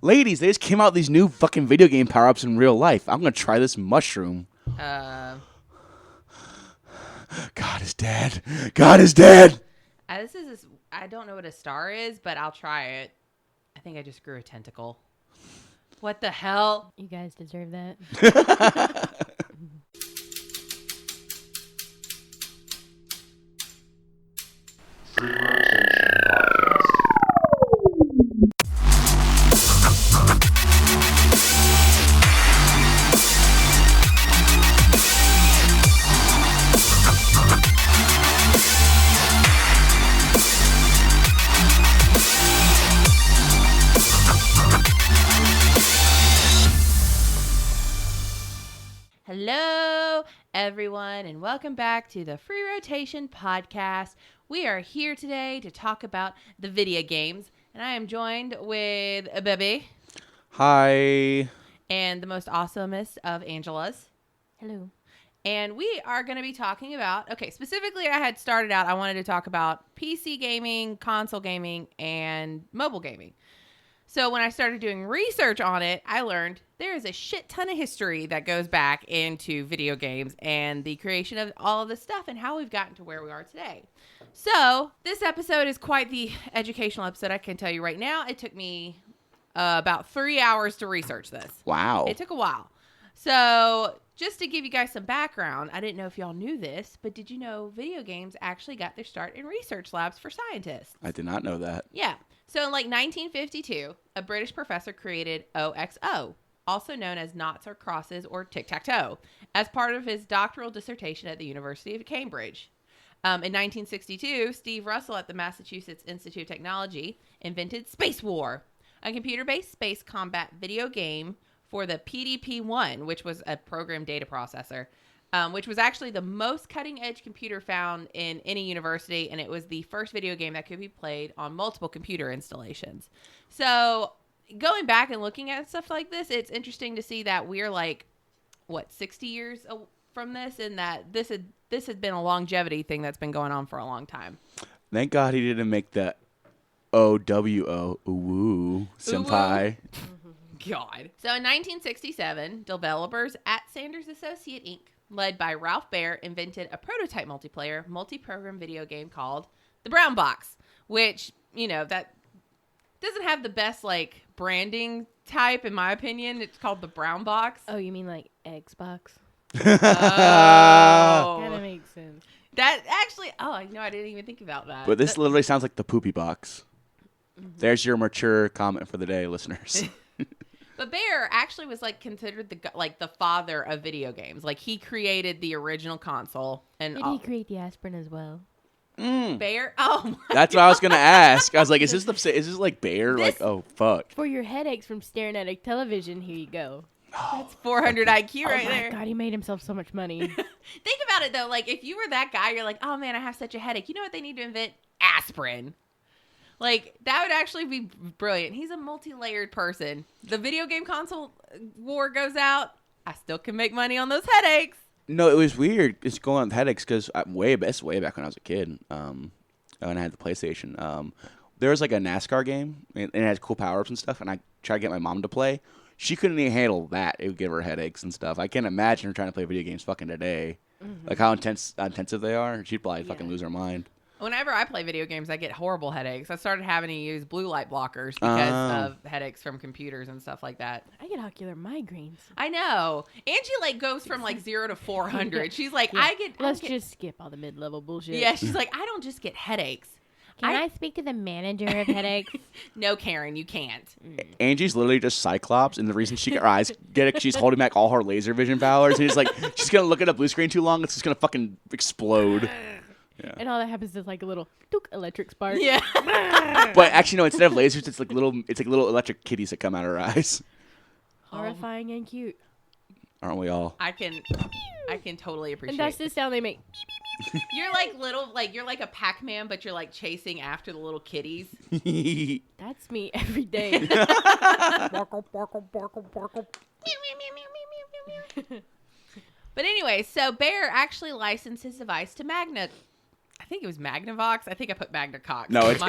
Ladies, they just came out with these new fucking video game power-ups in real life. I'm gonna try this mushroom. God is dead. God is dead. I don't know what a star is, but I'll try it. I think I just grew a tentacle. What the hell? You guys deserve that. Hello, everyone, and welcome back to the Free Rotation podcast. We are here today to talk about the video games, and I am joined with a baby. Hi. And the most awesomest of Angelas. Hello. And we are going to be talking about, specifically I had started out, I wanted to talk about PC gaming, console gaming, and mobile gaming. So when I started doing research on it, I learned there is a shit ton of history that goes back into video games and the creation of all of this stuff and how we've gotten to where we are today. So this episode is quite the educational episode. I can tell you right now, it took me about 3 hours to research this. Wow. It took a while. So just to give you guys some background, I didn't know if y'all knew this, but did you know video games actually got their start in research labs for scientists? I did not know that. Yeah. So in 1952, a British professor created OXO, also known as noughts or crosses or tic-tac-toe, as part of his doctoral dissertation at the University of Cambridge. In 1962, Steve Russell at the Massachusetts Institute of Technology invented Space War, a computer-based space combat video game for the PDP-1, which was a program data processor, which was actually the most cutting-edge computer found in any university, and it was the first video game that could be played on multiple computer installations. So going back and looking at stuff like this, it's interesting to see that we're 60 years from this, and that this had been a longevity thing that's been going on for a long time. Thank God he didn't make the OWO, woo, senpai. God. So in 1967, developers at Sanders Associate Inc., led by Ralph Baer, invented a prototype multiplayer, multi-program video game called the Brown Box, which, that doesn't have the best, branding type, in my opinion. It's called the Brown Box. Oh, you mean like Xbox? Oh. Kind of makes sense. That actually, I didn't even think about that. But this literally sounds like the poopy box. Mm-hmm. There's your mature comment for the day, listeners. But Baer actually was considered the father of video games. He created the original console. And Did he create the aspirin as well? Baer? Oh, that's what I was gonna ask. I was like, is this like Baer? Oh fuck. For your headaches from staring at a television, here you go. That's 400 IQ right there. Oh my God, he made himself so much money. Think about it though. If you were that guy, you're like, oh man, I have such a headache. You know what they need to invent? Aspirin. That would actually be brilliant. He's a multi-layered person. The video game console war goes out. I still can make money on those headaches. No, it was weird. It's going on with headaches because way back when I was a kid, and I had the PlayStation. There was a NASCAR game, and it had cool power-ups and stuff, and I tried to get my mom to play. She couldn't even handle that. It would give her headaches and stuff. I can't imagine her trying to play video games fucking today. Mm-hmm. How intensive they are. She'd probably fucking lose her mind. Whenever I play video games, I get horrible headaches. I started having to use blue light blockers because of headaches from computers and stuff like that. I get ocular migraines. I know. Angie goes from 0 to 400. Yeah. She's like, yeah. Let's just skip all the mid-level bullshit. Yeah, she's like, I don't just get headaches. Can I speak to the manager of headaches? No, Karen, you can't. Angie's literally just Cyclops, and the reason her eyes get it, she's holding back all her laser vision powers, and she's gonna look at a blue screen too long, it's just gonna fucking explode. Yeah. And all that happens is a little electric spark. Yeah. But actually, no. Instead of lasers, it's little electric kitties that come out of her eyes. Horrifying and cute. Aren't we all? I can totally appreciate. And that's the sound they make. You're you're like a Pac-Man, but you're chasing after the little kitties. That's me every day. But anyway, so Baer actually licensed his device to Magna. I think it was Magnavox. I think I put Magna Cox. No, it's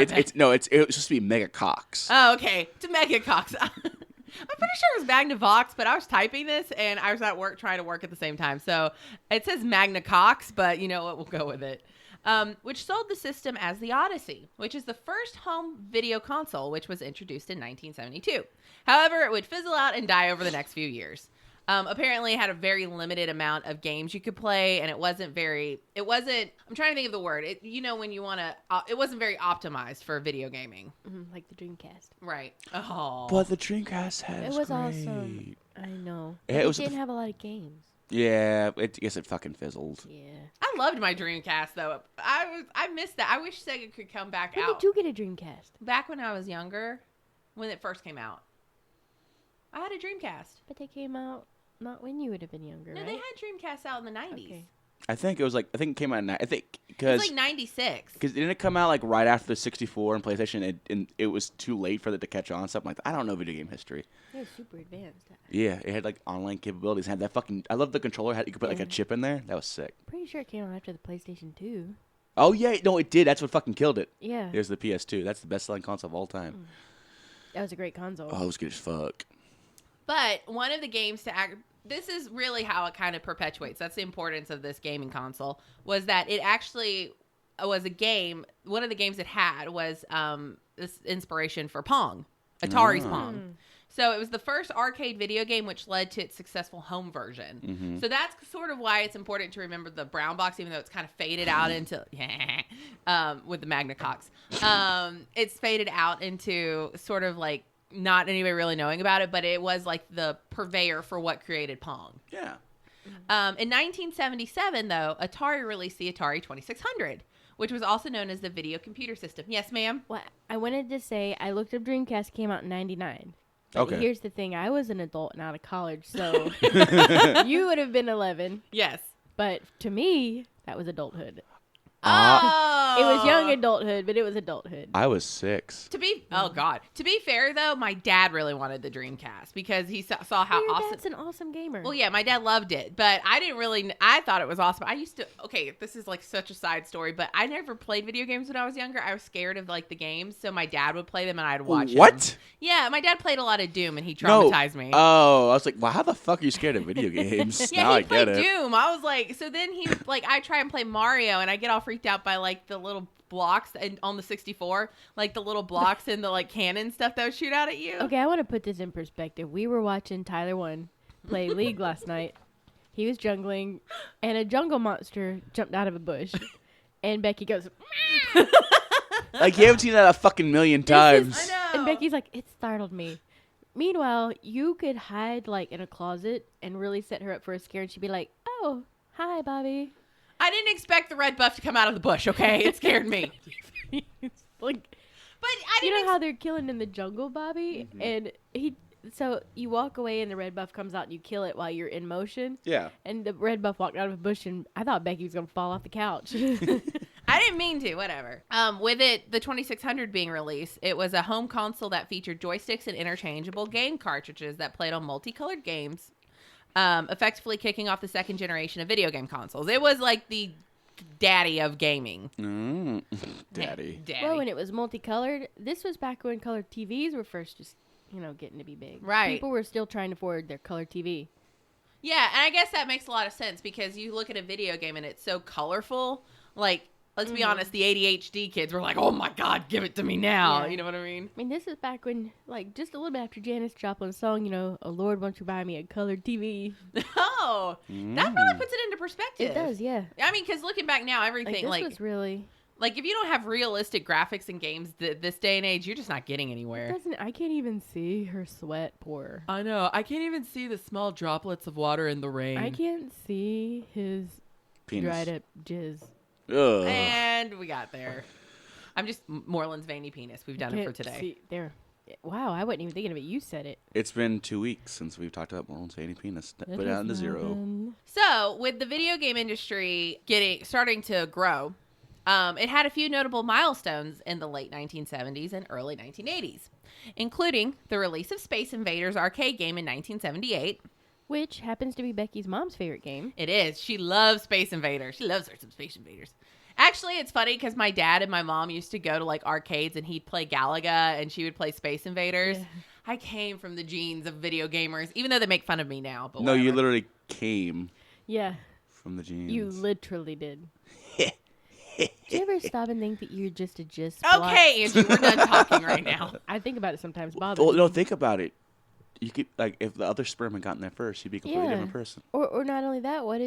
it was supposed to be Mega Cox. Oh, okay. To Mega Cox. I'm pretty sure it was Magnavox, but I was typing this and I was at work trying to work at the same time. So it says Magna Cox, but you know what? We'll go with it. Which sold the system as the Odyssey, which is the first home video console, which was introduced in 1972. However, it would fizzle out and die over the next few years. Apparently it had a very limited amount of games you could play, and it wasn't, I'm trying to think of the word. When you want to, it wasn't very optimized for video gaming. Like the Dreamcast. Right. Oh. But the Dreamcast had It was awesome. I know. Yeah, It didn't have a lot of games. Yeah, I guess it fucking fizzled. Yeah. I loved my Dreamcast, though. I missed that. I wish Sega could come back When out. did you get a Dreamcast? Back when I was younger, when it first came out. I had a Dreamcast. But they came out not when you would have been younger, No, right? they had Dreamcasts out in the 90s. Okay. I think it came out. It Because was like 96. Because didn't it come out like right after the 64 and PlayStation, and it was too late for it to catch on? Something like that. I don't know video game history. They were super advanced. Yeah, it had like online capabilities. It had that fucking. I love the controller. You could put like a chip in there. That was sick. Pretty sure it came out after the PlayStation 2. Oh yeah, no, it did. That's what fucking killed it. Yeah. It was the PS2. That's the best-selling console of all time. That was a great console. Oh, it was good as fuck. But one of the games this is really how it kind of perpetuates. That's the importance of this gaming console, was that it actually was a game. One of the games it had was this inspiration for Pong, Atari's Pong. So it was the first arcade video game, which led to its successful home version. Mm-hmm. So that's sort of why it's important to remember the brown box, even though it's kind of faded out into with the Magna Cox. It's faded out into sort of like not anybody really knowing about it, but it was like the purveyor for what created Pong. Yeah. In 1977, though, Atari released the Atari 2600, which was also known as the video computer system. Yes, ma'am? Well, I wanted to say I looked up Dreamcast, came out in 99. But Okay. here's the thing. I was an adult and out of college, so you would have been 11. Yes. But to me, that was adulthood. Oh. It was young adulthood, but it was adulthood. I was 6. Oh God. To be fair though, my dad really wanted the Dreamcast because he saw how Your awesome. dad's an awesome gamer. Well, yeah, my dad loved it, but I didn't really. I thought it was awesome. I used to. Okay, this is like such a side story, but I never played video games when I was younger. I was scared of like the games, so my dad would play them and I'd watch them. What? Yeah, my dad played a lot of Doom and he traumatized me. Oh, I was like, well, how the fuck are you scared of video games? Yeah, now he I get played it. Doom. I was like, so then he like, I try and play Mario and I get all freaked out by like the little blocks on the 64, like the little blocks and the like cannon stuff that would shoot out at you. Okay, I want to put this in perspective. We were watching Tyler One play League last night. He was jungling, and a jungle monster jumped out of a bush. And Becky goes, Like, you haven't seen that a fucking million times. I know. and Becky's like, it startled me. Meanwhile, you could hide like in a closet and really set her up for a scare, and she'd be like, oh, hi, Bobby. I didn't expect the red buff to come out of the bush, okay? It scared me. Like, But I you didn't know how they're killing in the jungle, Bobby? And so you walk away and the red buff comes out and you kill it while you're in motion. Yeah. And the red buff walked out of a bush, and I thought Becky was going to fall off the couch. I didn't mean to, whatever. With it, the 2600 being released, it was a home console that featured joysticks and interchangeable game cartridges that played on multicolored games, effectively kicking off the second generation of video game consoles. It was like the daddy of gaming. Daddy. Daddy. Well, when it was multicolored, this was back when color TVs were first just, getting to be big. Right. People were still trying to afford their color TV. Yeah, and I guess that makes a lot of sense because you look at a video game and it's so colorful. Like, let's be honest, the ADHD kids were like, oh my God, give it to me now. Yeah. You know what I mean? I mean, this is back when, like, just a little bit after Janis Joplin's song, oh, Lord, won't you buy me a colored TV? Oh, that really puts it into perspective. It does, yeah. I mean, because looking back now, everything, This was really... Like, if you don't have realistic graphics in games this day and age, you're just not getting anywhere. I can't even see her sweat pour. I know. I can't even see the small droplets of water in the rain. I can't see his Penis. dried up jizz. Ugh. And we got there. I'm just Moreland's veiny penis. We've done it for Can't today. see- there. Wow, I wasn't even thinking of it. You said it. It's been 2 weeks since we've talked about Moreland's veiny penis. That Put it down to is 0. nothing. So, with the video game industry starting to grow, it had a few notable milestones in the late 1970s and early 1980s, including the release of Space Invaders arcade game in 1978. Which happens to be Becky's mom's favorite game. It is. She loves Space Invaders. She loves her some Space Invaders. Actually, it's funny because my dad and my mom used to go to like arcades and he'd play Galaga and she would play Space Invaders. Yeah. I came from the genes of video gamers, even though they make fun of me now. But No, you whatever. literally came Yeah, from the genes. you literally did. Do you ever stop and think that you're just a plot? Okay, Angie, we're done talking right now. I think about it sometimes. Bob. Well, no, think about it. You could like if the other sperm had gotten there first, you'd be a completely different person. Or not only that, what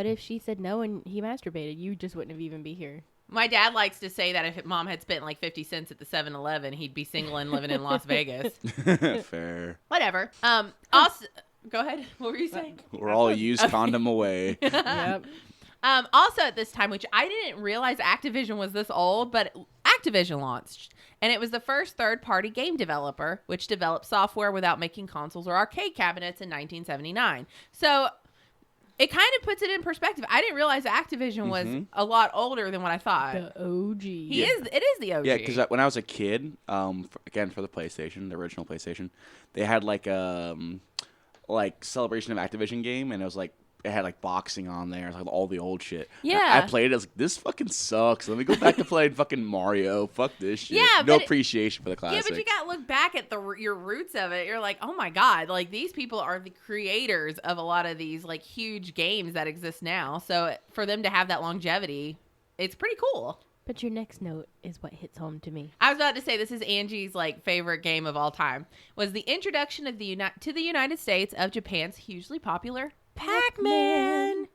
if she said no and he masturbated? You just wouldn't have even be here. My dad likes to say that if mom had spent like 50 cents at the 7-Eleven, he'd be single and living in Las Vegas. Fair. Whatever. Also, go ahead. What were you saying? We're all used condom away. Yep. Also at this time, which I didn't realize Activision was this old, but Activision launched. And it was the first third-party game developer, which developed software without making consoles or arcade cabinets in 1979. So it kind of puts it in perspective. I didn't realize Activision was a lot older than what I thought. The OG. It is the OG. Yeah, because when I was a kid, again for the PlayStation, the original PlayStation, they had like celebration of Activision game, and it was like it had like boxing on there, like all the old shit. Yeah. I played it. I was like, this fucking sucks. Let me go back to playing fucking Mario. Fuck this shit. Yeah, no but appreciation for the classic. Yeah, but you got to look back at your roots of it. You're like, oh my God, like these people are the creators of a lot of these like huge games that exist now. So for them to have that longevity, it's pretty cool. But your next note is what hits home to me. I was about to say this is Angie's like favorite game of all time. Was the introduction of to the United States of Japan's hugely popular Pac-Man.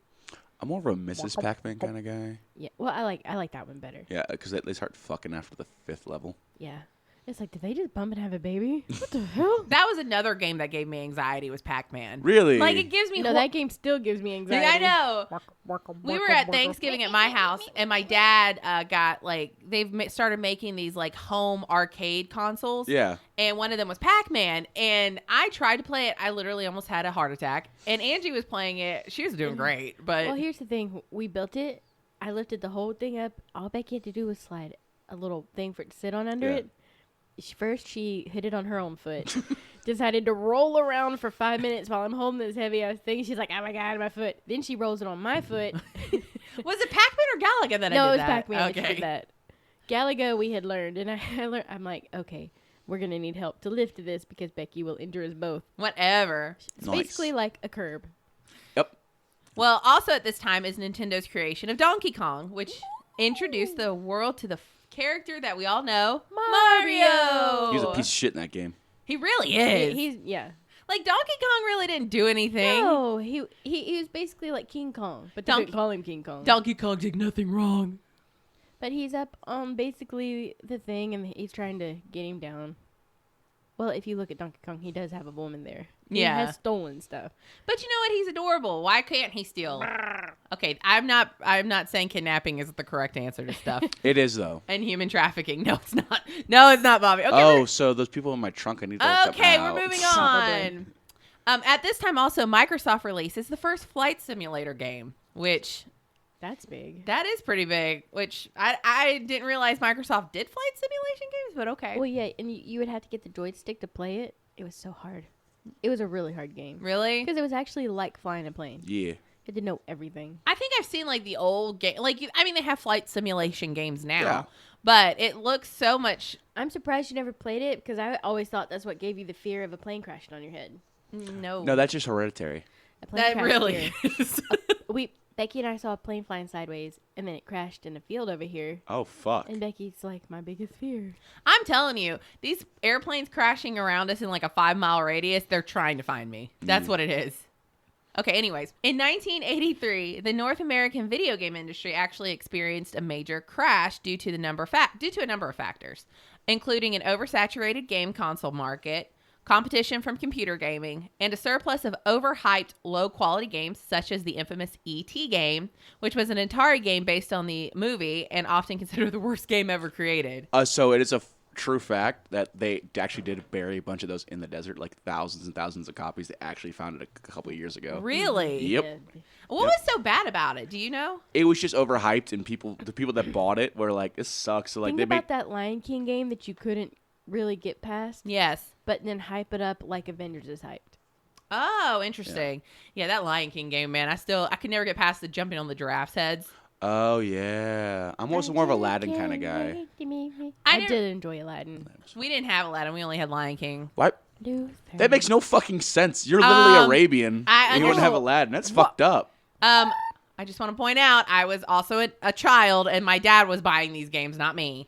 I'm more of a Mrs. Pac-Man kind of guy. Yeah. Well, I like that one better. Yeah, because they start fucking after the 5th level. Yeah. It's like, did they just bump and have a baby? What the hell? That was another game that gave me anxiety. Was Pac-Man. Really? Like it gives me. No, that game still gives me anxiety. I know. We were at Thanksgiving at my house, and my dad got like started making these like home arcade consoles. Yeah. And one of them was Pac-Man, and I tried to play it. I literally almost had a heart attack. And Angie was playing it. She was doing great, but Well, here's the thing. We built it. I lifted the whole thing up. All Becky had to do was slide a little thing for it to sit on under it. First, she hit it on her own foot. Decided to roll around for 5 minutes while I'm holding this heavy ass thing. She's like, oh my God, my foot. Then she rolls it on my foot. Was it Pac-Man or Galaga that I did that? No, it was Pac-Man that Okay. did that. Galaga we had learned. And I learned, I'm like, okay, we're going to need help to lift this because Becky will injure us both. Whatever. It's Nice. basically like a curb. Yep. Well, also at this time is Nintendo's creation of Donkey Kong, which introduced the world to the character that we all know, Mario. He was a piece of shit in that game. He really is. He's Like Donkey Kong really didn't do anything. No, he was basically like King Kong, but they didn't call him King Kong. Donkey Kong did nothing wrong. But he's up on basically the thing, and he's trying to get him down. Well, if you look at Donkey Kong, he does have a woman there. Yeah. He has stolen stuff. But you know what? He's adorable. Why can't he steal? Okay, I'm not saying kidnapping is the correct answer to stuff. It is, though. And human trafficking. No, it's not. No, it's not, Bobby. Okay, Oh, so those people in my trunk, I need to look them okay, out. we're moving Probably. on. At this time, also, Microsoft releases the first flight simulator game, which That's big. that is pretty big. Which I didn't realize Microsoft did flight simulation games, but okay. Well, yeah, and you would have to get the joystick to play it. It was so hard. It was a really hard game. Really? Because it was actually like flying a plane. Yeah. You had to know everything. I think I've seen like the old game. Like, they have flight simulation games now, Yeah. but it looks so much. I'm surprised you never played it because I always thought that's what gave you the fear of a plane crashing on your head. No, No, that's just hereditary. A plane that crash really fear. is. Becky and I saw a plane flying sideways, and then it crashed in a field over here. Oh, fuck. And Becky's like, my biggest fear. I'm telling you, these airplanes crashing around us in like a 5-mile radius, they're trying to find me. That's what it is. Okay, anyways. In 1983, the North American video game industry actually experienced a major crash due to a number of factors, including an oversaturated game console market, competition from computer gaming, and a surplus of overhyped low-quality games such as the infamous E.T. game, which was an Atari game based on the movie and often considered the worst game ever created. So it is a true fact that they actually did bury a bunch of those in the desert, like thousands and thousands of copies. They actually found it a couple of years ago. Really? Yep. Yeah. What was so bad about it? Do you know? It was just overhyped, and the people that bought it were like, "This sucks." So like Think they about made that Lion King game that you couldn't really get past, Yes. but then hype it up like Avengers is hyped. Oh, interesting. Yeah, that Lion King game, man. I could never get past the jumping on the giraffes' heads. Oh yeah, I'm also more of a Aladdin kind of guy. I did enjoy Aladdin. We didn't have Aladdin. We only had Lion King. What? That makes no fucking sense. You're literally Arabian. And you wouldn't have Aladdin. That's fucked up. I just want to point out I was also a child, and my dad was buying these games, not me.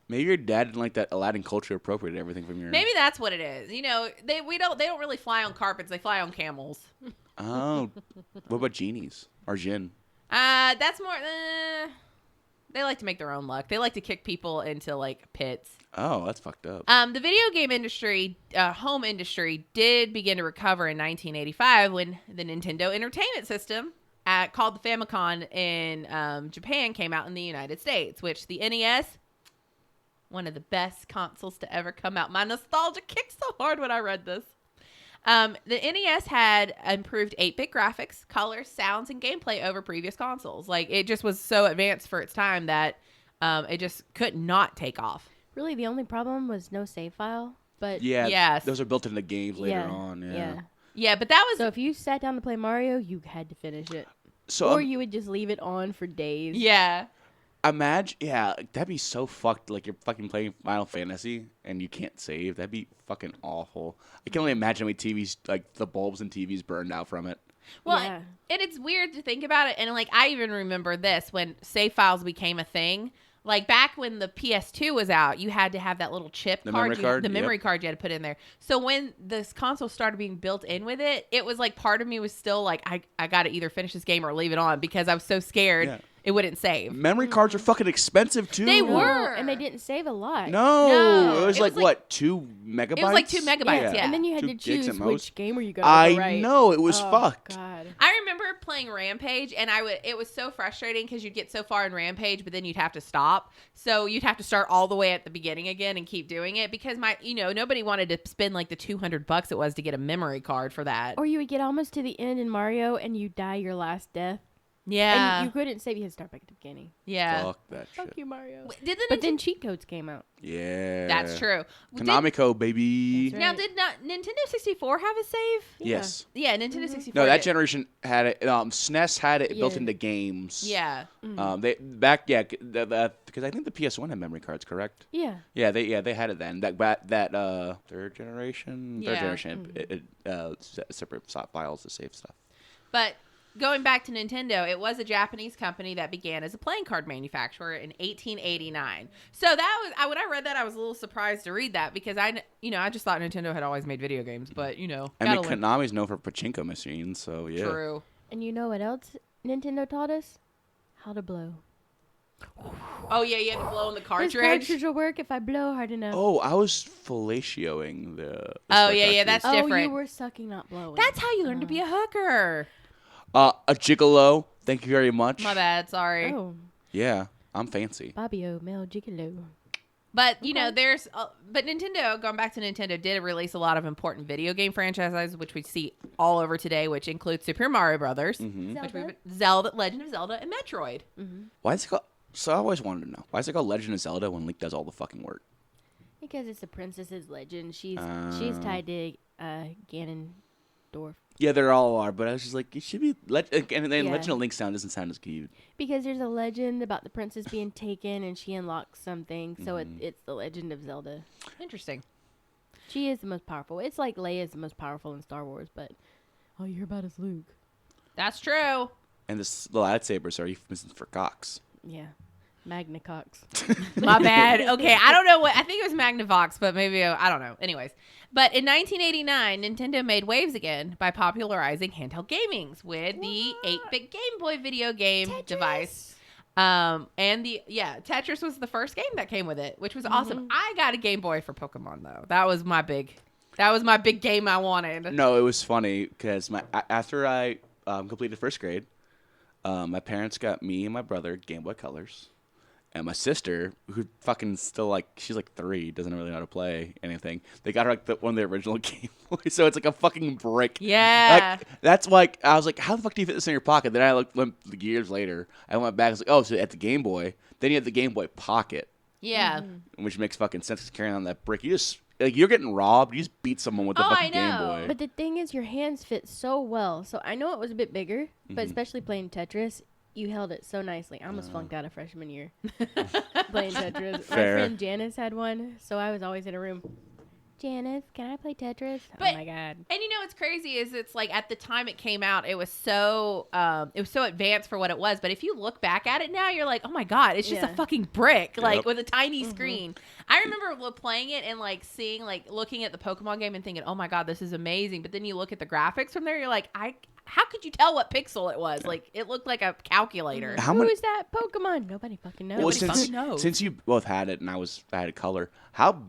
Maybe your dad didn't like that Aladdin culture appropriated everything from your. Maybe that's what it is. You know, they don't really fly on carpets. They fly on camels. Oh, what about genies or jinn? That's more. They like to make their own luck. They like to kick people into like pits. Oh, that's fucked up. The video game industry, home industry, did begin to recover in 1985 when the Nintendo Entertainment System, called the Famicom in Japan, came out in the United States. Which the NES, one of the best consoles to ever come out. My nostalgia kicked so hard when I read this. The NES had improved 8-bit graphics, colors, sounds, and gameplay over previous consoles. Like, it just was so advanced for its time that it just could not take off. Really, the only problem was no save file. But Yeah, Yes. those are built into the games later on. yeah. Yeah, but that was... So if you sat down to play Mario, you had to finish it. So Or you would just leave it on for days. Yeah. imagine, yeah, that'd be so fucked. Like you're fucking playing Final Fantasy and you can't save. That'd be fucking awful. I can only imagine how many TVs, like the bulbs and TVs burned out from it. Well, Yeah. and it's weird to think about it. And, like, I even remember this when save files became a thing. Like, back when the PS2 was out, you had to have that little chip The card. memory card, The yep. memory card you had to put in there. So when this console started being built in with it, it was like part of me was still like, I got to either finish this game or leave it on because I was so scared Yeah. it wouldn't save. Memory cards are fucking expensive too. They No, were. and they didn't save a lot. No, No, it was it like was like- what, 2 megabytes? It was like 2 megabytes, yeah. And then you had 2 to gigs choose at most. which game were you going I to right. know, it was Oh, fucked. God. I remember playing Rampage, and it was so frustrating because you'd get so far in Rampage, but then you'd have to stop. So you'd have to start all the way at the beginning again and keep doing it because nobody wanted to spend like the $200 it was to get a memory card for that. Or you would get almost to the end in Mario and you die your last death. Yeah. And you couldn't save. You had to start back at the beginning. Yeah. Fuck that shit. Fuck you, Mario. Did the But then cheat codes came out. Yeah. That's true. Konami Code, baby. That's Now, right. did not Nintendo 64 have a save? Yes. Yeah, Nintendo 64. No, that did. generation had it. SNES had it built Yeah. into games. Yeah. They back because I think the PS1 had memory cards, correct? Yeah. Yeah, they had it then. That third generation, Yeah. separate files to save stuff. But going back to Nintendo, it was a Japanese company that began as a playing card manufacturer in 1889. So that was when I read that, I was a little surprised to read that because I just thought Nintendo had always made video games, but I mean, gotta learn. Konami's known for pachinko machines, so yeah. True. And you know what else Nintendo taught us? How to blow. Oh yeah, you had to blow in the This cartridge. cartridge will work if I blow hard enough. Oh, I was fellatioing the. Oh, spec yeah, that's cartridge. different. You were sucking, not blowing. That's how you learn to be a hooker. A gigolo. Thank you very much. My bad, sorry. Oh, Yeah, I'm fancy. Bobby O, Mel Gigolo. But there's but Nintendo, going back to Nintendo, did release a lot of important video game franchises, which we see all over today, which includes Super Mario Brothers, Zelda, Legend of Zelda, and Metroid. Why is it called? So I always wanted to know why is it called Legend of Zelda when Link does all the fucking work? Because it's the princess's legend. She's tied to Ganondorf. Yeah, they all are, but I was just like, it should be. And then Yeah. Legend of Link doesn't sound as cute. Because there's a legend about the princess being taken and she unlocks something. So it's the Legend of Zelda. Interesting. She is the most powerful. It's like Leia's the most powerful in Star Wars, but all you hear about is Luke. That's true. And the lightsabers are euphemisms for cocks. Yeah. Magna Cox. My bad. Okay, I don't know I think it was Magnavox, but maybe I don't know. Anyways, but in 1989, Nintendo made waves again by popularizing handheld gamings with the 8-bit Game Boy video game device. And Tetris was the first game that came with it, which was awesome. I got a Game Boy for Pokemon though. That was my big game I wanted. No, it was funny because after I completed first grade, my parents got me and my brother Game Boy Colors. And my sister, who fucking still she's like 3, doesn't really know how to play anything. They got her one of the original Game Boys, so it's like a fucking brick. Yeah. That's I was like, how the fuck do you fit this in your pocket? Then I went years later. I went back. I was like, oh, so at the Game Boy, then you have the Game Boy Pocket, Yeah. which makes fucking sense 'cause carrying on that brick. You just you're getting robbed. You just beat someone with the fucking Game Boy. But the thing is, your hands fit so well. So I know it was a bit bigger, but especially playing Tetris, You held it so nicely. I almost flunked out of freshman year playing Tetris. Fair. My friend Janice had one, so I was always in a room. Janice, can I play Tetris? But- oh my god! And you know what's crazy is it's like at the time it came out, it was so advanced for what it was. But if you look back at it now, you're like, oh my god, it's just a Yeah. fucking brick, like Yep. with a tiny screen. I remember playing it and like seeing, like looking at the Pokemon game and thinking, oh my god, this is amazing. But then you look at the graphics from there, you're like, how could you tell what pixel it was? Like it looked like a calculator. How Who many? is that Pokemon? Nobody fucking knows. Well, Nobody since fucking knows. since you both had it and I had a color, how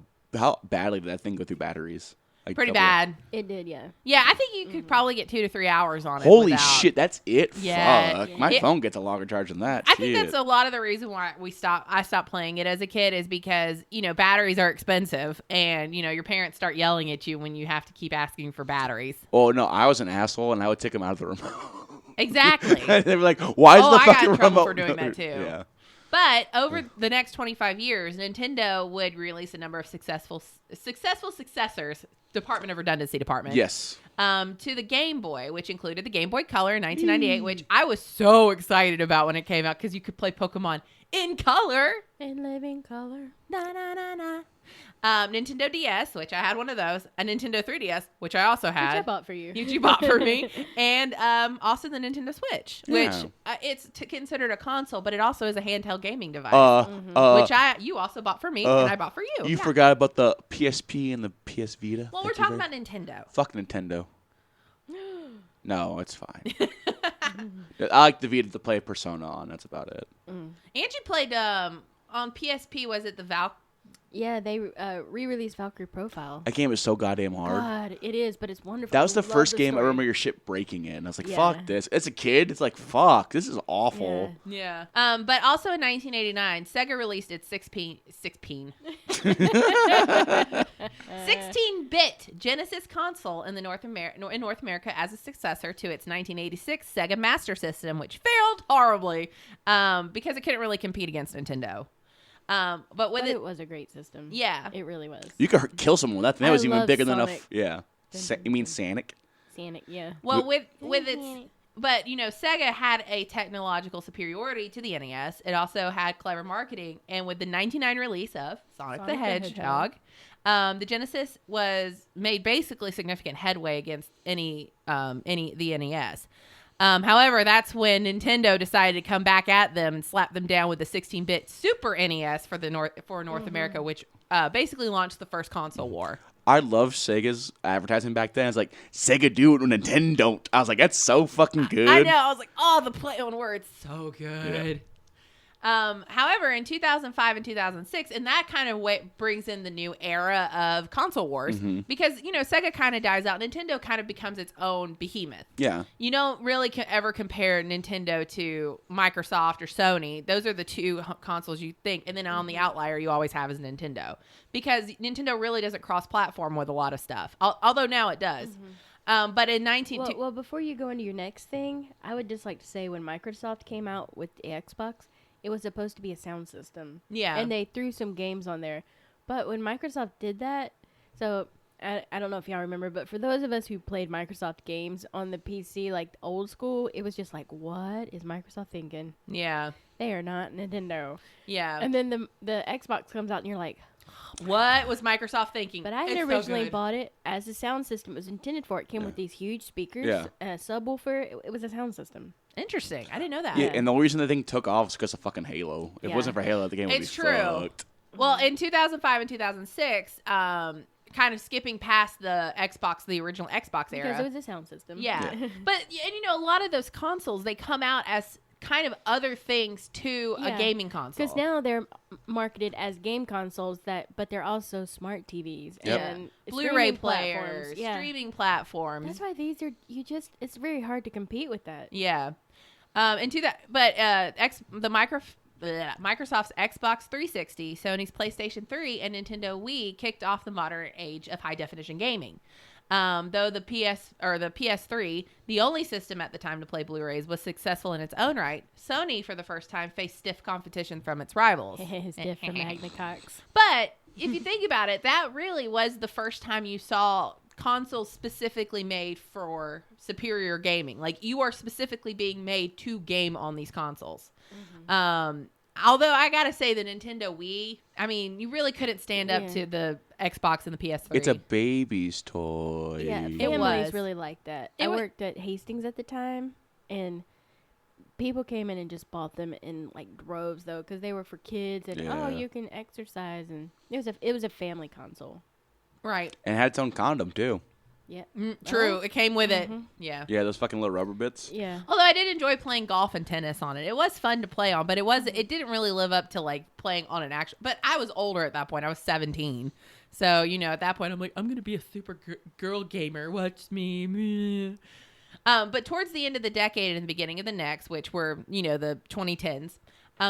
badly did that thing go through batteries? Like Pretty double- bad. It did, yeah. Yeah, I think you could probably get 2 to 3 hours on it. Holy without- shit, that's it. Yeah. Fuck, Yeah. my It- phone gets a longer charge than that. I think Shit. that's a lot of the reason why I stopped playing it as a kid is because, you know, batteries are expensive and, you know, your parents start yelling at you when you have to keep asking for batteries. Oh no, I was an asshole and I would take them out of the remote. Exactly. They were like, "Why is Oh, the I got fucking in trouble remote?" for doing that, too. Yeah. But over the next 25 years, Nintendo would release a number of successful successors, Department of Redundancy Department. Yes. To the Game Boy, which included the Game Boy Color in 1998, which I was so excited about when it came out because you could play Pokemon in color. In living color. Na, na, na, na. Nintendo DS, which I had one of those, a Nintendo 3DS, which I also Which I had. bought for you. You bought for me, and also the Nintendo Switch, which Yeah. it's considered a console, but it also is a handheld gaming device, which you also bought for me and I bought for you. You Yeah. forgot about the PSP and the PS Vita. Well, we're talking about Nintendo. Fuck Nintendo. No, it's fine. I like the Vita to play Persona on. That's about it. Angie played on PSP. Was it the Val? Yeah, they re-released Valkyrie Profile. That game is so goddamn hard. God, it is, but it's wonderful. That was the I love first game I story. remember your shit breaking in. I was like, Yeah. fuck this. As a kid, it's like, fuck, this is awful. Yeah. But also in 1989, Sega released its 16-bit Genesis console in North America as a successor to its 1986 Sega Master System, which failed horribly because it couldn't really compete against Nintendo. But with But it, it was a great system. yeah. It really was. You could kill someone with that thing. That I was even love bigger than Sonic. enough. Yeah. You mean Sonic? Sonic, yeah. Well, with its, but you know, Sega had a technological superiority to the NES. It also had clever marketing, and with the '99 release of Sonic the Hedgehog, the Genesis made basically significant headway against the NES. However, that's when Nintendo decided to come back at them and slap them down with the 16-bit Super NES for North America, which basically launched the first console war. I love Sega's advertising back then. It's like, Sega do it when Nintendo don't. I was like, that's so fucking good. I know. I was like, oh, the play on words, so good. However, in 2005 and 2006, and that kind of brings in the new era of console wars because, you know, Sega kind of dies out. Nintendo kind of becomes its own behemoth. Yeah. You don't really ever compare Nintendo to Microsoft or Sony. Those are the two consoles you think. And then on the outlier, you always have is Nintendo because Nintendo really doesn't cross-platform with a lot of stuff, although now it does. But in Well, before you go into your next thing, I would just like to say when Microsoft came out with the Xbox, it was supposed to be a sound system. Yeah. And they threw some games on there. But when Microsoft did that, so I don't know if y'all remember, but for those of us who played Microsoft games on the PC, like old school, it was just like, what is Microsoft thinking? Yeah. They are not Nintendo. Yeah. And then the Xbox comes out and you're like, What was Microsoft thinking? but I had It's so originally good. bought it as a sound system. It was intended for it. It came with these huge speakers, Yeah. a subwoofer. It was a sound system. Interesting. I didn't know that. Yeah, and the only reason the thing took off is because of fucking Halo. If it Yeah. wasn't for Halo, the game would It's be true. fucked. Well, in 2005 and 2006, kind of skipping past the original Xbox era. Because it was a sound system. Yeah. But, and you know, a lot of those consoles, they come out as kind of other things to a Yeah. gaming console. Because now they're marketed as game consoles, but they're also smart TVs Yep. and Blu-ray streaming players, platforms. Yeah. streaming platforms. That's why these are it's very hard to compete with that. Yeah. Microsoft's Xbox 360, Sony's PlayStation 3, and Nintendo Wii kicked off the modern age of high definition gaming. Though the PS3, the only system at the time to play Blu-rays, was successful in its own right, Sony for the first time faced stiff competition from its rivals. Stiff from Magna Cox. But if you think about it, that really was the first time you saw consoles specifically made for superior gaming. Like, you are specifically being made to game on these consoles. Although I gotta say, the Nintendo Wii, I mean, you really couldn't stand up to the Xbox and the PS3. It's a baby's toy. Yeah, families really like that. I worked at Hastings at the time, and people came in and just bought them in like droves, though, because they were for kids, and you can exercise, and it was a family console. Right. And it had its own condom, too. Yeah. True. It came with it. Yeah. Yeah, those fucking little rubber bits. Yeah. Although I did enjoy playing golf and tennis on it. It was fun to play on, but it didn't really live up to like playing on an actual. But I was older at that point. I was 17. So, at that point I'm like, I'm going to be a super girl gamer. Watch me. But towards the end of the decade and the beginning of the next, which were, the 2010s,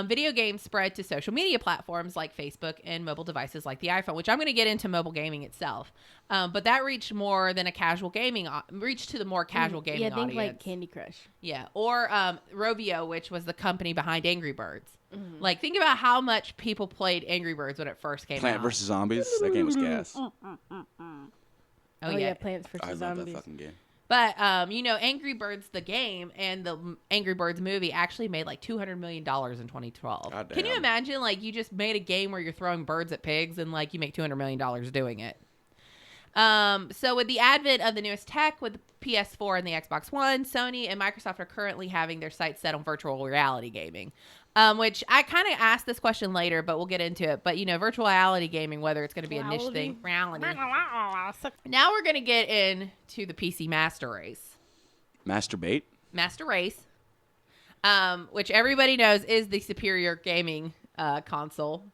video games spread to social media platforms like Facebook and mobile devices like the iPhone, which I'm going to get into mobile gaming itself. But that reached to the more casual gaming audience. Yeah, think like Candy Crush. Yeah, or Rovio, which was the company behind Angry Birds. Like, think about how much people played Angry Birds when it first came out. Plant vs. Zombies. That game was gas. Oh yeah, Plants vs. I Zombies. love that fucking game. But, Angry Birds, the game, and the Angry Birds movie actually made like $200 million in 2012. God damn. Can you imagine, like, you just made a game where you're throwing birds at pigs and, like, you make $200 million doing it? So with the advent of the newest tech with the PS4 and the Xbox One, Sony and Microsoft are currently having their sights set on virtual reality gaming. Which I kind of asked this question later, but we'll get into it. But, virtual reality gaming, whether it's going to be a niche thing. Reality. Now we're going to get into the PC Master Race. Master Race. Which everybody knows is the superior gaming console.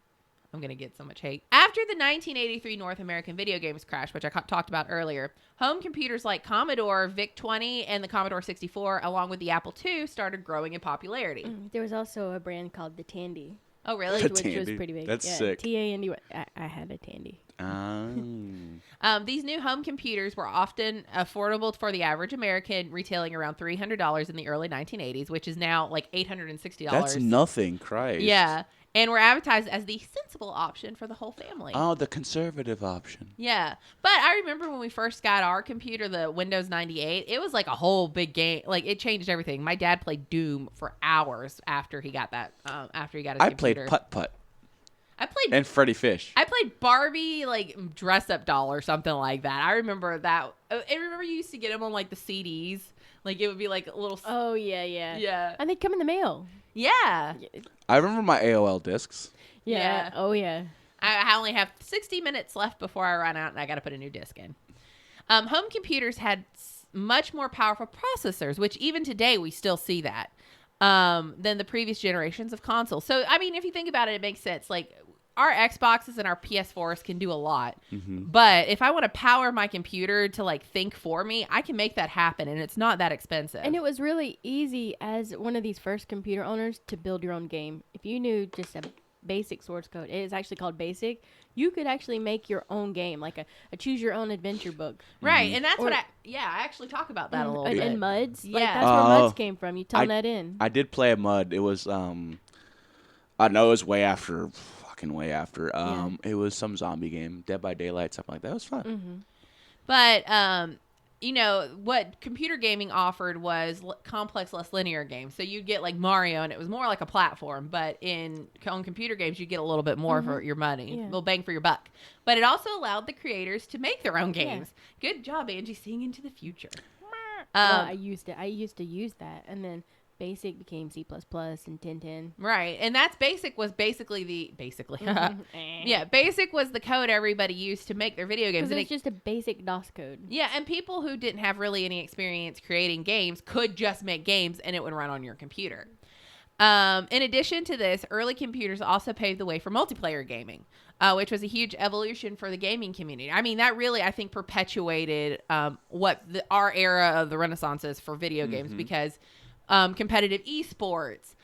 I'm going to get so much hate. After the 1983 North American video games crash, which I talked about earlier, home computers like Commodore VIC-20 and the Commodore 64, along with the Apple II, started growing in popularity. There was also a brand called the Tandy. Oh, really? Which was pretty big. That's sick. T-A-N-D. I had a Tandy. These new home computers were often affordable for the average American, retailing around $300 in the early 1980s, which is now like $860. That's nothing, Christ. Yeah. And were advertised as the sensible option for the whole family. Oh, the conservative option. Yeah. But I remember when we first got our computer, the Windows 98, it was like a whole big game. Like, it changed everything. My dad played Doom for hours after he got that, after he got his computer. I played Putt-Putt. And Freddy Fish. I played Barbie, like, dress-up doll or something like that. I remember that. I remember you used to get them on, like, the CDs. Like, it would be, like, a little... Oh, yeah. Yeah. And they'd come in the mail. Yeah. I remember my AOL discs. Yeah. Oh, yeah. I only have 60 minutes left before I run out, and I got to put a new disc in. Home computers had much more powerful processors, which even today we still see that, than the previous generations of consoles. So, I mean, if you think about it, it makes sense. Like, our Xboxes and our PS4s can do a lot. But if I want to power my computer to, like, think for me, I can make that happen, and it's not that expensive. And it was really easy as one of these first computer owners to build your own game. If you knew just a basic source code, it is actually called BASIC, you could actually make your own game, like a choose your own adventure book. Right, and that's I actually talk about that a little bit. And MUDs. Yeah. Like, that's where MUDs came from. You turn that in. I did play a MUD. It was, I know it was way after... It was some zombie game, Dead by Daylight, something like that. It was fun. But what computer gaming offered was complex, less linear games. So you'd get like Mario, and it was more like a platform. But on computer games, you get a little bit more for your money, a little bang for your buck. But it also allowed the creators to make their own games. Yeah. Good job, Angie, seeing into the future. I used to use that, and then BASIC became C++ and 1010. Right. And BASIC was basically yeah, BASIC was the code everybody used to make their video games. Because it's just a basic DOS code. Yeah, and people who didn't have really any experience creating games could just make games, and it would run on your computer. In addition to this, early computers also paved the way for multiplayer gaming, which was a huge evolution for the gaming community. I mean, that really, I think, perpetuated what our era of the Renaissance is for video games, because competitive esports,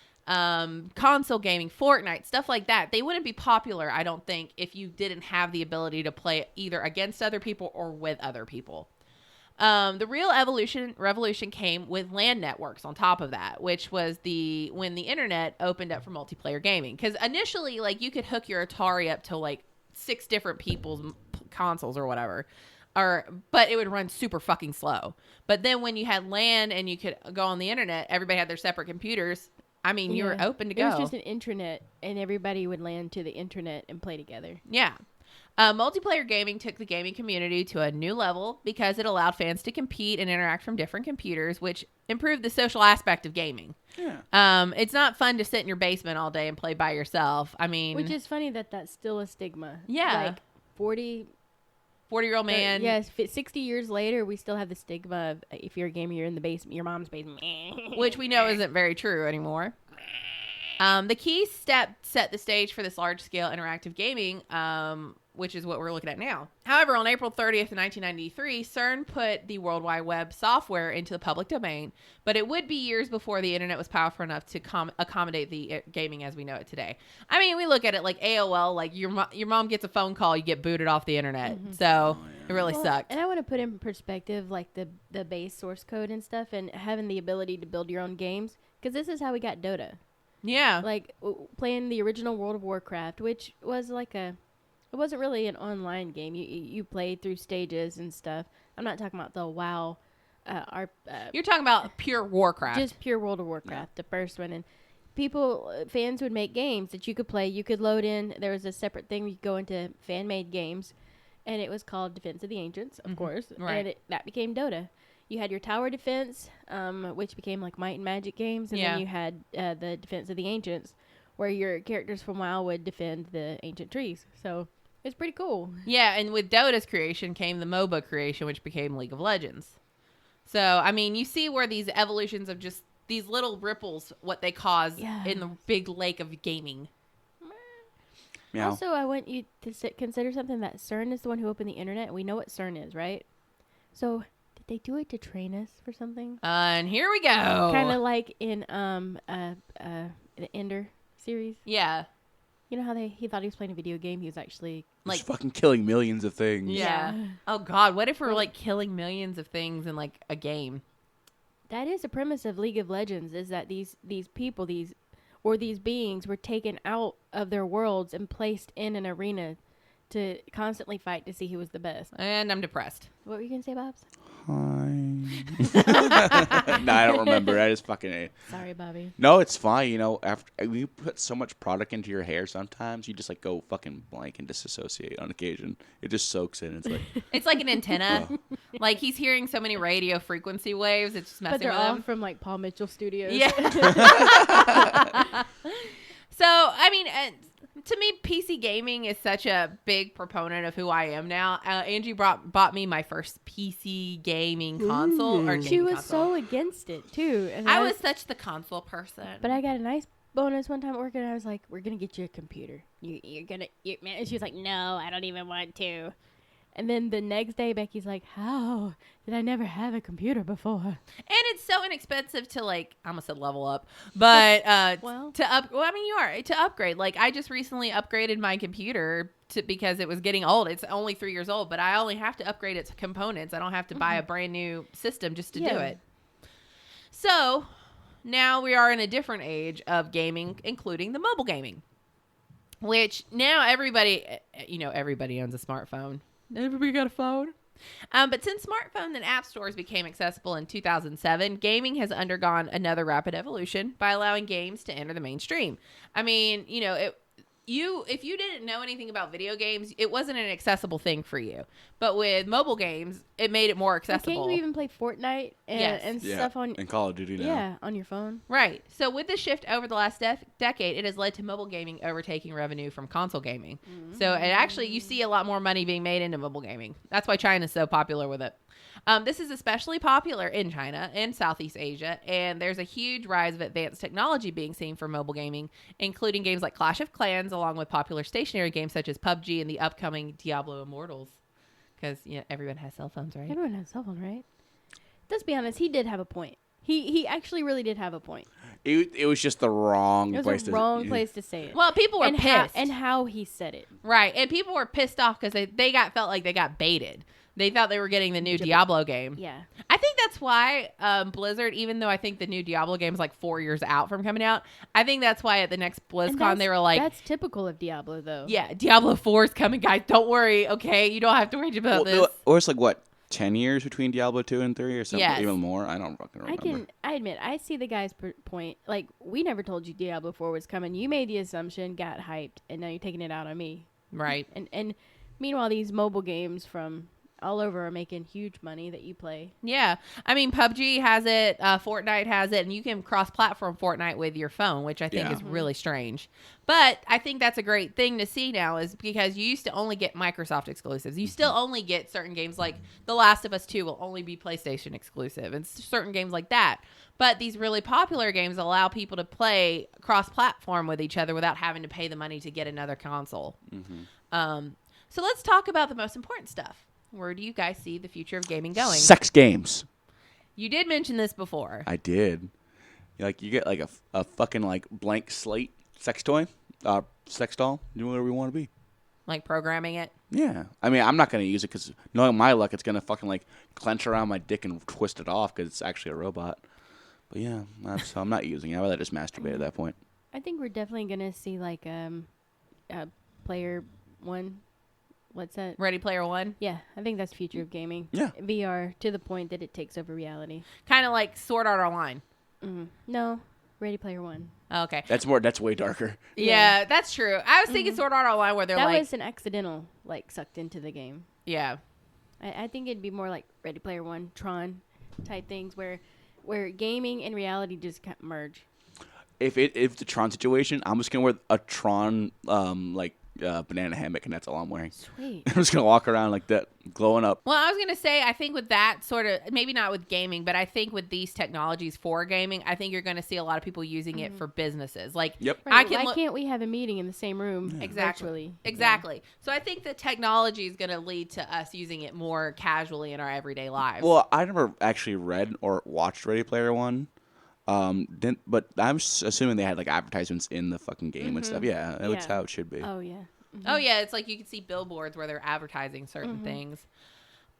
console gaming, Fortnite, stuff like that, they wouldn't be popular, I don't think, if you didn't have the ability to play either against other people or with other people. The real revolution came with LAN networks on top of that, which was when the internet opened up for multiplayer gaming. Because initially, like, you could hook your Atari up to like 6 different people's consoles or whatever. but it would run super fucking slow. But then when you had LAN and you could go on the internet, everybody had their separate computers. I mean, you were open to go. It was just an intranet, and everybody would LAN to the internet and play together. Yeah. Multiplayer gaming took the gaming community to a new level because it allowed fans to compete and interact from different computers, which improved the social aspect of gaming. Yeah. It's not fun to sit in your basement all day and play by yourself. I mean, Which is funny that that's still a stigma. Yeah. Like 40-year-old man. Yes, 60 years later, we still have the stigma of if you're a gamer, you're in the basement, your mom's basement. Which we know isn't very true anymore. The key step set the stage for this large-scale interactive gaming, which is what we're looking at now. However, on April 30th, 1993, CERN put the World Wide Web software into the public domain, but it would be years before the internet was powerful enough to accommodate the gaming as we know it today. I mean, we look at it like AOL, like your mom gets a phone call, you get booted off the internet. Mm-hmm. So it really sucked. And I want to put in perspective, like the base source code and stuff, and having the ability to build your own games, because this is how we got Dota. Yeah. Like playing the original World of Warcraft, which was like it wasn't really an online game. You played through stages and stuff. I'm not talking about the WoW. You're talking about pure Warcraft. Just pure World of Warcraft, the first one. And fans would make games that you could play. You could load in. There was a separate thing. You could go into fan-made games, and it was called Defense of the Ancients, of course. Right. And that became Dota. You had your tower defense, which became like Might and Magic games, and then you had the Defense of the Ancients, where your characters from WoW would defend the ancient trees. So it's pretty cool. Yeah, and with Dota's creation came the MOBA creation, which became League of Legends. So, I mean, you see where these evolutions of just these little ripples, what they cause in the big lake of gaming. Meow. Also, I want you to consider something that CERN is the one who opened the internet. We know what CERN is, right? So did they do it to train us for something? And here we go. Kind of like in the Ender series. Yeah. You know how he thought he was playing a video game? He was actually Like fucking killing millions of things. Yeah. Oh God, what if we're like killing millions of things in like a game? That is the premise of League of Legends, is that these people, these beings were taken out of their worlds and placed in an arena to constantly fight to see who was the best. And I'm depressed. What were you going to say, Bobs? Hi. No, I don't remember. I just fucking. Sorry, Bobby. No, it's fine. You know, after you put so much product into your hair, sometimes you just like go fucking blank and disassociate on occasion. It just soaks in. It's like it's like an antenna. Like he's hearing so many radio frequency waves. It's just messing But they're with all him. from like Paul Mitchell Studios. Yeah. So I mean, to me, PC gaming is such a big proponent of who I am now. Angie bought me my first PC gaming console. Or She was console. so against it too. And I was such the console person. But I got a nice bonus one time at work, and I was like, "We're gonna get you a computer. You're gonna." And she was like, "No, I don't even want to." And then the next day, Becky's like, "How did I never have a computer before?" And it's so inexpensive to like, I almost said level up, but to upgrade. Like I just recently upgraded my computer because it was getting old. It's only 3 years old, but I only have to upgrade its components. I don't have to buy a brand new system just to do it. So now we are in a different age of gaming, including the mobile gaming, which now everybody owns a smartphone. Everybody got a phone. But since smartphones and app stores became accessible in 2007, gaming has undergone another rapid evolution by allowing games to enter the mainstream. I mean, if you didn't know anything about video games, it wasn't an accessible thing for you. But with mobile games, it made it more accessible. Can't you even play Fortnite and stuff on and Call of Duty now? Yeah, on your phone. Right. So with the shift over the last decade, it has led to mobile gaming overtaking revenue from console gaming. Mm-hmm. So it actually, you see a lot more money being made into mobile gaming. That's why China's so popular with it. This is especially popular in China and Southeast Asia, and there's a huge rise of advanced technology being seen for mobile gaming, including games like Clash of Clans, along with popular stationary games such as PUBG and the upcoming Diablo Immortals. Because everyone has cell phones, right? Everyone has a cell phone, right? Let's be honest. He did have a point. He actually really did have a point. It was just the wrong place. It was the wrong place to say it. Well, people were pissed. And how he said it. Right. And people were pissed off because they felt like they got baited. They thought they were getting the new Diablo game. Yeah. I think that's why Blizzard, even though I think the new Diablo game is like 4 years out from coming out, I think that's why at the next BlizzCon they were like, that's typical of Diablo, though. yeah, Diablo 4 is coming, guys. Don't worry, okay? You don't have to worry about this. Or it's like, what, 10 years between Diablo 2 and 3 or something? Yes. Even more? I don't fucking remember. I admit, I see the guy's point. Like, we never told you Diablo 4 was coming. You made the assumption, got hyped, and now you're taking it out on me. Right. And meanwhile, these mobile games from all over are making huge money that you play. Yeah. I mean, PUBG has it, Fortnite has it, and you can cross-platform Fortnite with your phone, which I think is really strange. But I think that's a great thing to see now is because you used to only get Microsoft exclusives. You still only get certain games like The Last of Us 2 will only be PlayStation exclusive and certain games like that. But these really popular games allow people to play cross-platform with each other without having to pay the money to get another console. So let's talk about the most important stuff. Where do you guys see the future of gaming going? Sex games. You did mention this before. I did. Like, you get like a fucking like blank slate sex toy, sex doll. Do whatever you want to be. Like programming it? Yeah. I mean, I'm not going to use it because knowing my luck, it's going to fucking like clench around my dick and twist it off because it's actually a robot. But yeah, so I'm not using it. I'd rather just masturbate at that point. I think we're definitely going to see like Player One. What's that? Ready Player One? Yeah, I think that's the future of gaming. Yeah. VR to the point that it takes over reality. Kind of like Sword Art Online. No, Ready Player One. Okay. That's way darker. Yeah, that's true. I was thinking Sword Art Online where they're that like... That was an accidental, like, sucked into the game. Yeah. I think it'd be more like Ready Player One, Tron type things where gaming and reality just merge. If the Tron situation, I'm just going to wear a Tron, banana hammock, and that's all I'm wearing. Sweet. I'm just gonna walk around like that, glowing up. Well, I was gonna say, I think with that sort of, maybe not with gaming, but I think with these technologies for gaming, I think you're gonna see a lot of people using it for businesses. Like, yep. Right, why can't we have a meeting in the same room? Yeah. Virtually? Exactly. Yeah. So I think the technology is gonna lead to us using it more casually in our everyday lives. Well, I never actually read or watched Ready Player One. But I'm assuming they had like advertisements in the fucking game and stuff. Yeah, that's how it should be. Oh yeah. Oh yeah, it's like you can see billboards where they're advertising certain things.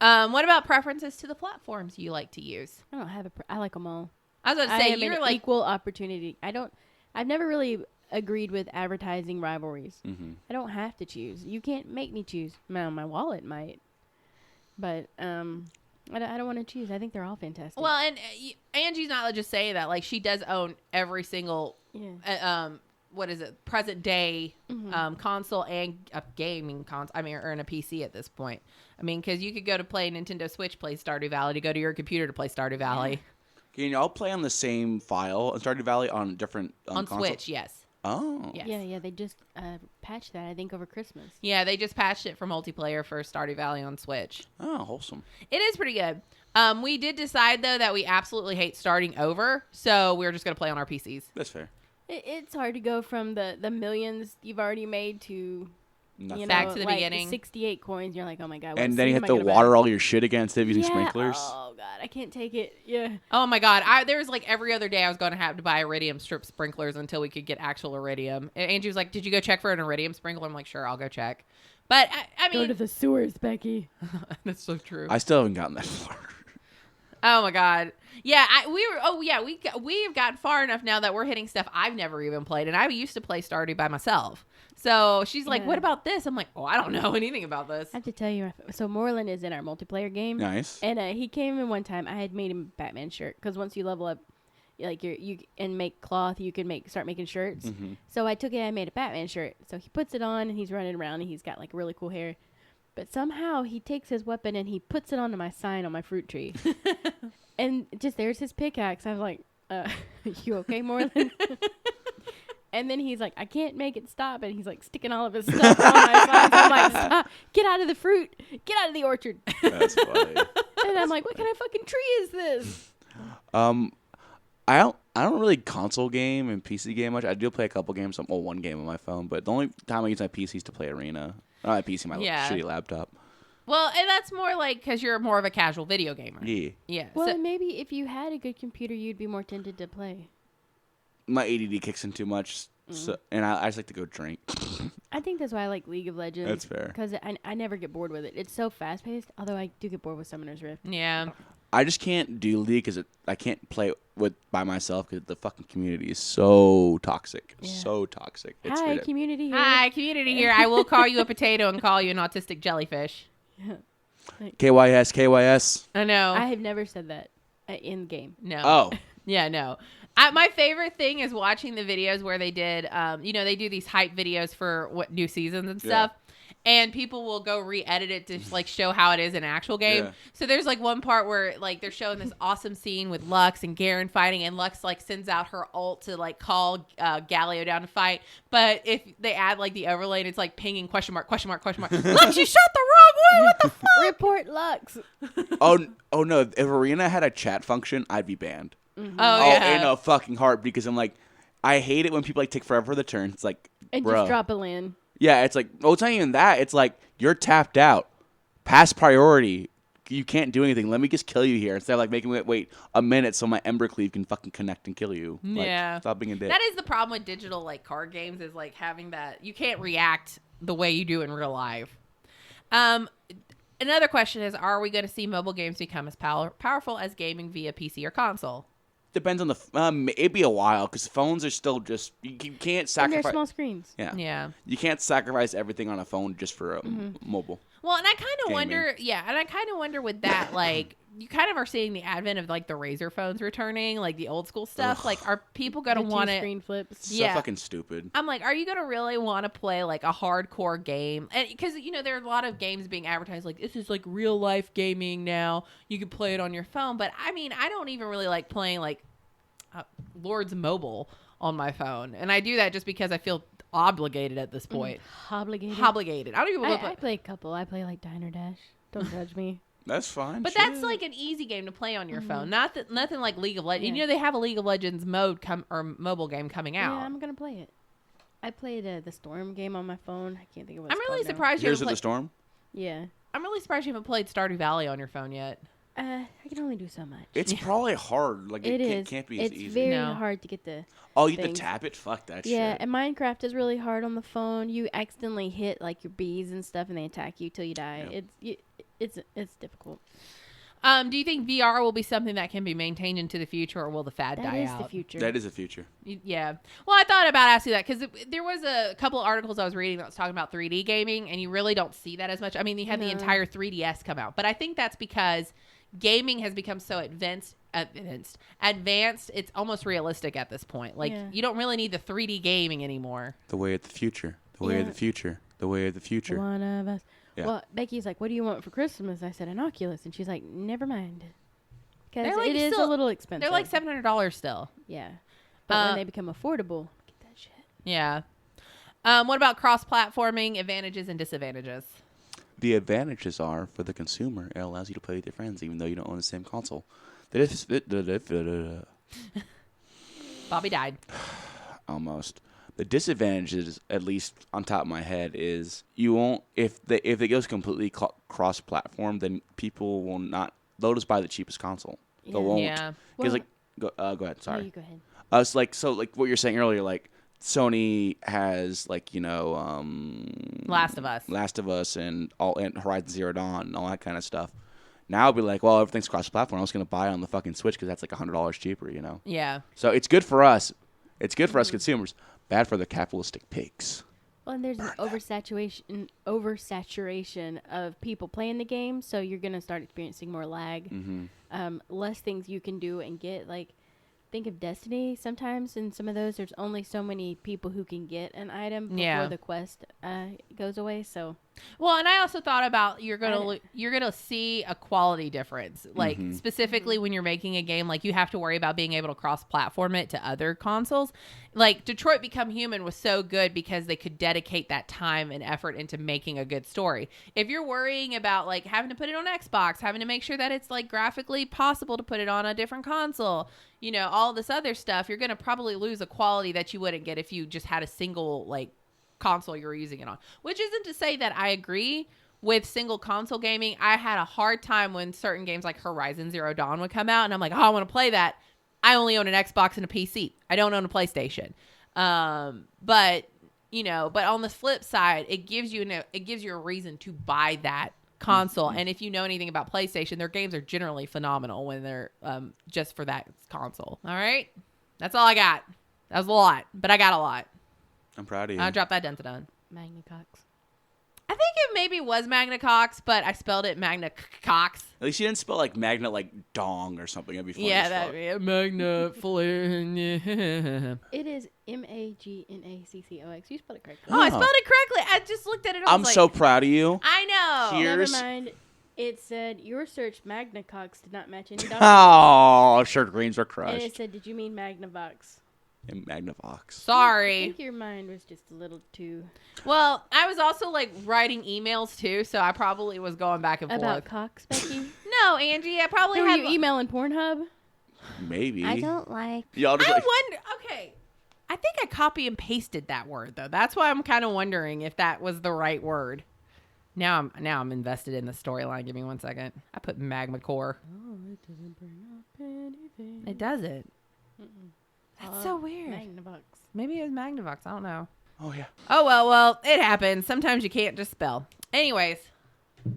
What about preferences to the platforms you like to use? I don't have I like them all. I was about to say you're like equal opportunity. I've nenever really agreed with advertising rivalries. I don't have to choose. You can't make me choose. My wallet might, but I don't want to choose. I think they're all fantastic. Well, and Angie's not just saying that. Like, she does own every single what is it, present day console and a gaming console. I mean, or in a PC at this point. I mean, because you could go to play Nintendo Switch, play Stardew Valley, to go to your computer to play Stardew Valley. Can y'all play on the same file in Stardew Valley on different on consoles? Switch? Yes. Oh. Yes. Yeah. They just patched that, I think, over Christmas. Yeah, they just patched it for multiplayer for Stardew Valley on Switch. Oh, wholesome. It is pretty good. We did decide, though, that we absolutely hate starting over, so we're just going to play on our PCs. That's fair. It's hard to go from the millions you've already made to back to the beginning. 68 coins. You're like, oh my god. And then you have to water all your shit again instead of using sprinklers. Oh god, I can't take it. Yeah. Oh my god, there was like every other day I was going to have to buy iridium strip sprinklers until we could get actual iridium. And Andrew was like, "Did you go check for an iridium sprinkler?" I'm like, "Sure, I'll go check." But I mean, go to the sewers, Becky. That's so true. I still haven't gotten that far. Oh my god. Yeah, we've gotten far enough now that we're hitting stuff I've never even played, and I used to play Stardew by myself. So she's like, "What about this?" I'm like, "Oh, I don't know anything about this." I have to tell you, so Moreland is in our multiplayer game. Nice. And he came in one time. I had made him a Batman shirt because once you level up, like you and make cloth, you can start making shirts. So I took it. I made a Batman shirt. So he puts it on and he's running around and he's got like really cool hair. But somehow he takes his weapon and he puts it onto my sign on my fruit tree. And just there's his pickaxe. I was like, you okay, Moreland? And then he's like, I can't make it stop. And he's like sticking all of his stuff on my sign. So I'm like, stop. Get out of the fruit. Get out of the orchard. That's funny. And I'm like, what kind of fucking tree is this? I don't really console game and PC game much. I do play a couple games, one game on my phone, but the only time I use my PC is to play Arena. Not my PC, my shitty laptop. Well, and that's more like because you're more of a casual video gamer. Yeah. Yeah. Well, so, maybe if you had a good computer, you'd be more tempted to play. My ADD kicks in too much, and I just like to go drink. I think that's why I like League of Legends. That's fair. Because I never get bored with it. It's so fast-paced, although I do get bored with Summoner's Rift. Yeah. I just can't do League because I can't play by myself because the fucking community is so toxic. Yeah. So toxic. It's Hi, community here. Hi, community here. I will call you a potato and call you an autistic jellyfish. Yeah. KYS. I know. I have never said that in game. No. Oh. Yeah, no. My favorite thing is watching the videos where they did, they do these hype videos for new seasons and stuff. Yeah. And people will go re-edit it to like show how it is in an actual game. Yeah. So there's like one part where like they're showing this awesome scene with Lux and Garen fighting, and Lux like sends out her ult to like call Galio down to fight. But if they add like the overlay, and it's like pinging question mark. Lux, you shot the wrong way. What the fuck? Report Lux. Oh no! If Arena had a chat function, I'd be banned. Mm-hmm. Oh yeah. In a fucking heart, because I'm like, I hate it when people like take forever for the turn. It's like, and bro. Just drop a land. Yeah, it's like, it's not even that. It's like, you're tapped out. Pass priority. You can't do anything. Let me just kill you here. Instead of like making me wait a minute so my Ember Cleave can fucking connect and kill you. Yeah. Like, stop being a dick. That is the problem with digital like card games, is like having that. You can't react the way you do in real life. Another question is, are we going to see mobile games become as powerful as gaming via PC or console? Depends on the maybe a while, because phones are still just you can't sacrifice. And they're small screens. Yeah. You can't sacrifice everything on a phone just for mobile. Well, and I kind of wonder with that, like, you kind of are seeing the advent of like the Razer phones returning, like the old school stuff. Ugh. Like, are people gonna want to screen flips? So fucking stupid. I'm like, are you gonna really want to play like a hardcore game? And because there are a lot of games being advertised like this is like real life gaming now. You can play it on your phone, but I mean, I don't even really like playing like Lords Mobile on my phone, and I do that just because I feel obligated at this point. Obligated. I don't even. I play a couple. I play like Diner Dash. Don't judge me. That's fine. But that's like an easy game to play on your phone. Nothing like League of Legends. Yeah. They have a League of Legends mobile game coming out. Yeah, I'm gonna play it. I played the Storm game on my phone. I can't think of what I'm really surprised you Here's haven't the Storm? Yeah. I'm really surprised you haven't played Stardew Valley on your phone yet. I can only do so much. It's probably hard. Like it can't be as easy. It's very hard to get the. Oh, you have to tap it? Fuck that shit. Yeah, and Minecraft is really hard on the phone. You accidentally hit like your bees and stuff, and they attack you till you die. Yep. It's difficult. Do you think VR will be something that can be maintained into the future, or will the fad die out? That is the future. That is the future. Yeah. Well, I thought about asking that because there was a couple of articles I was reading that was talking about 3D gaming, and you really don't see that as much. I mean, they had the entire 3DS come out, but I think that's because gaming has become so advanced. It's almost realistic at this point. Like, you don't really need the 3D gaming anymore. The way of the future. The way of the future. The way of the future. One of us. Yeah. Well, Becky's like, what do you want for Christmas? I said, an Oculus. And she's like, never mind. Because like it is a little expensive. They're like $700 still. Yeah. But when they become affordable, get that shit. Yeah. What about cross-platforming, advantages and disadvantages? The advantages are, for the consumer, it allows you to play with your friends even though you don't own the same console. Bobby died. Almost. The disadvantages, at least on top of my head, is you won't if it goes completely cross-platform, then people will not. They'll just buy the cheapest console. Yeah. They won't. Yeah. Because go ahead. Sorry. No, you go ahead. So what you're saying earlier, like Sony has Last of Us and Horizon Zero Dawn and all that kind of stuff. Now it'll be like, well, everything's cross-platform. I was going to buy it on the fucking Switch because that's like $100 cheaper, Yeah. So it's good for us. It's good for us consumers. Bad for the capitalistic pigs. Well, and there's an oversaturation of people playing the game, so you're going to start experiencing more lag. Mm-hmm. Less things you can do and get. Like, think of Destiny. Sometimes in some of those, there's only so many people who can get an item before the quest goes away. So, well, and I also thought about you're gonna see a quality difference, like specifically when you're making a game. Like, you have to worry about being able to cross-platform it to other consoles. Like, Detroit Become Human was so good because they could dedicate that time and effort into making a good story. If you're worrying about like having to put it on Xbox, having to make sure that it's like graphically possible to put it on a different console, all this other stuff, you're going to probably lose a quality that you wouldn't get if you just had a single like console you were using it on. Which isn't to say that I agree with single console gaming. I had a hard time when certain games like Horizon Zero Dawn would come out, and I'm like, oh, I want to play that. I only own an Xbox and a PC. I don't own a PlayStation. But on the flip side, it gives you a reason to buy that console. And if you know anything about PlayStation, their games are generally phenomenal when they're just for that console. All right? That's all I got. That was a lot, but I got a lot. I'm proud of you. I'll drop that dun-dun-dun. Magna Cox. I think it maybe was Magna Cox, but I spelled it Magna Cox. At least you didn't spell like magna like dong or something. That'd be funny. Yeah, as that fuck. Magna It is MAGNACCOX. You spelled it correctly. Oh, I spelled it correctly. I just looked at it. I'm so proud of you. I know. Here- Never mind. It said your search Magna Cox did not match any documents. Oh, shirt greens were And crushed. it said, did you mean Magnavox? In Magnavox. I Sorry. think your mind was just a little too... Well, I was also like writing emails too, so I probably was going back and About forth. Cox, Becky? No, Angie, I probably Were had. you emailing Pornhub? Maybe. I don't like... Y'all just I like, wonder. Okay, I think I copy and pasted that word though. That's why I'm kind of wondering if that was the right word. Now I'm invested in the storyline. Give me 1 second. I put magma core. Oh, it doesn't bring up anything. It doesn't. Mm-mm. That's so weird. Magnavox. Maybe it was Magnavox. I don't know. oh yeah. Oh well, it happens. Sometimes you can't just spell. Anyways,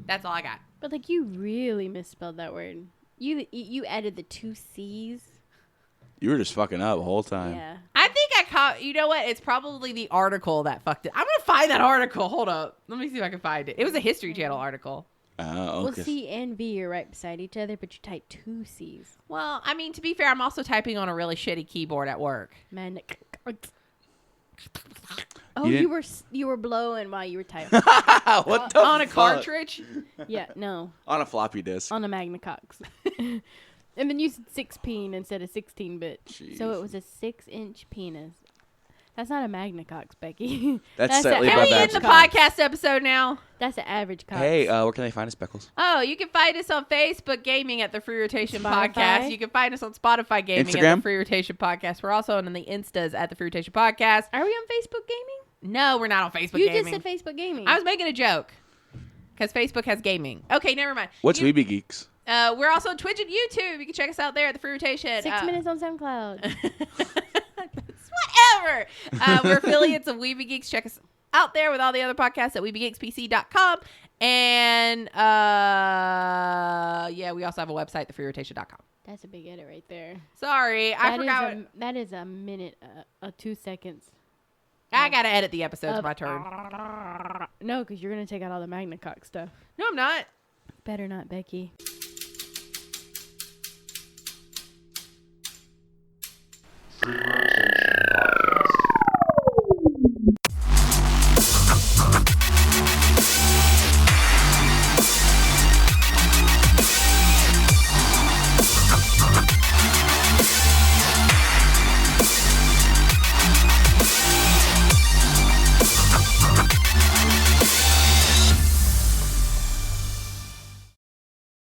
that's all I got. But like you really misspelled that word. You added the 2 C's. You were just fucking up the whole time. Yeah. I think I caught. You know what? It's probably the article that fucked it. I'm gonna find that article. Hold up. Let me see if I can find it. It was a History Channel article. Oh, Well, okay. C and V are right beside each other, but you type 2 C's. Well, I mean, to be fair, I'm also typing on a really shitty keyboard at work. Oh, You you were blowing while you were typing. what the On a fuck? cartridge. Yeah, no, On a floppy disk. on a Magna Cox. And then you said 6-peen instead of 16-bit. So it was a 6-inch penis. That's not a Magna Cox, Becky. That's a slightly Can we bad end the Cox. podcast episode now? That's an average Cox. Hey, where can they find us, Speckles? Oh, you can find us on Facebook Gaming at the Free Rotation Spotify. Podcast. You can find us on Spotify Gaming at Instagram? the Free Rotation Podcast. We're also on the Instas at the Free Rotation Podcast. Are we on Facebook Gaming? No, we're not on Facebook You Gaming. just said Facebook Gaming. I was making a joke because Facebook has gaming. Okay, never mind. What's You- Weeby Geeks? We're also on Twitch and YouTube. You can check us out there at the Free Rotation. 6 minutes on SoundCloud. Whatever. We're affiliates of Weeby Geeks. Check us out there with all the other podcasts at WeebyGeeksPC.com. And yeah, we also have a website, TheFreeRotation.com. That's a big edit right there. Sorry, I That is forgot. that is a minute, 2 seconds. I gotta edit the episode. It's my turn. No, because you're going to take out all the Magna Cox stuff. No, I'm not. Better not, Becky. TheFreeRotation.